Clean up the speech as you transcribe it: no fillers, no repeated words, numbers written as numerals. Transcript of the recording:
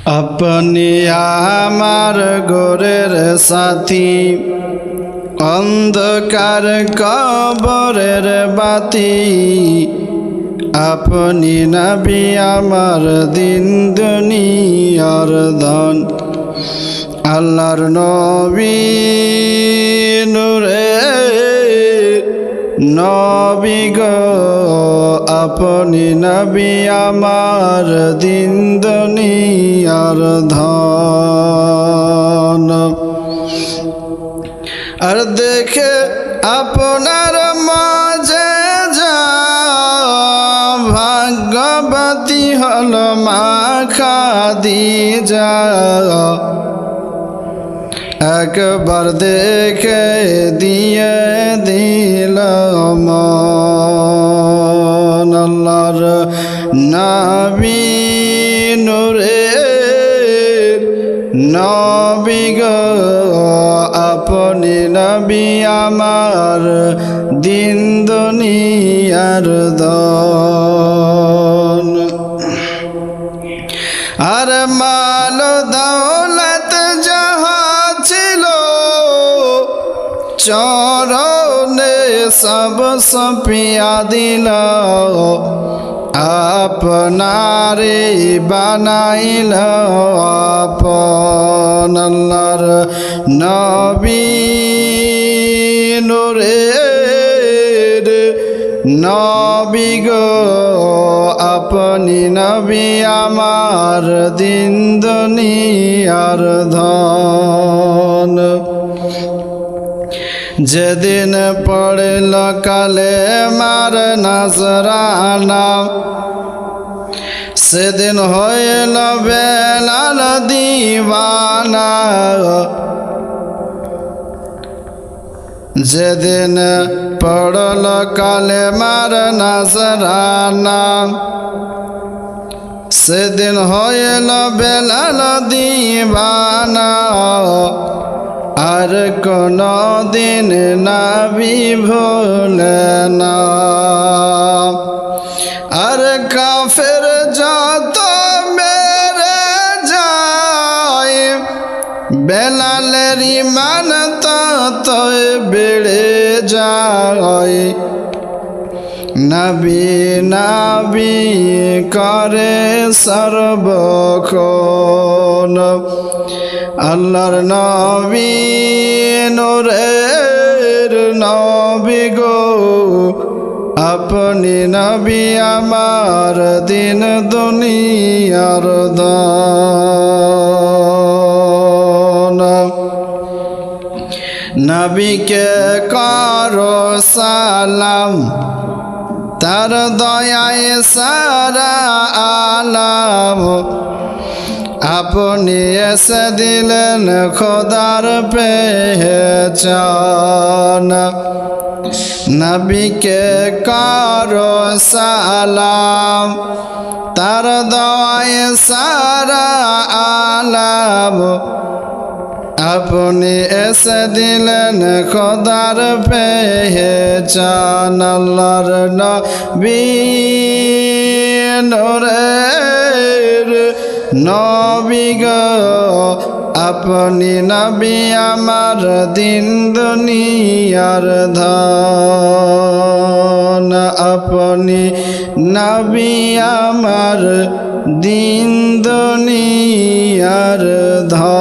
আপনি আমার গোরের সাথী, অন্ধকার কবরের বাতি। আপনি নবী আমার দিন দুনিয়ার ধন। আল্লাহর নবী নূরে নবী গো, আপনি নবী আমার দিন দুনিয়ার ধন। আর দেখে আপনার মাঝে যা ভাগ্যবতী হল মা খাদিজা। একবার দেখে দিয়ে দিল মন। আল্লাহর নবী নূরে নবী গো, আপনি নবী আমার দিন দুনিয়ার ধন। আর মাল দৌলত যাহা ছিল চরণে সব সঁপিয়া দিল। আপনারে বানাইল আপন। আল্লাহর নবী নূরে নবী গো, আপনি নবী আমার দিন দুনিয়ার ধন। যেদিন পড়ল কালেমার নাজরানা, সেদিন হইল বেলাল দিওয়ানা। যেদিন পড়ল কালেমার নাজরানা, সেদিন হইল বেলাল দিওয়ানা। আর কোনো দিন নবী ভুলে না। আর কাফের যত মেরে যায়, বেলালের ঈমান তত বেড়ে যায়। নবী নবী করে সর্বক্ষণ। আল্লাহর নবী নূরের নবী গো, আপনি নবী আমার দিন দুনিয়ার ধন। নবীকে করো সালাম, তার দয়ায় সারা আলাম। আপনি এসে দিলেন খোদার পেহচান। নবীকে করো সালাম, তার দয়ায় সারা আলাম। আপনি এসে দিলেন খোদার পেহচান। আল্লাহর নবী নূরের নবী গো, আপনি নবী আমার দিন দুনিয়ার ধন। আপনি নবী আমার দিন দুনিয়ার ধন।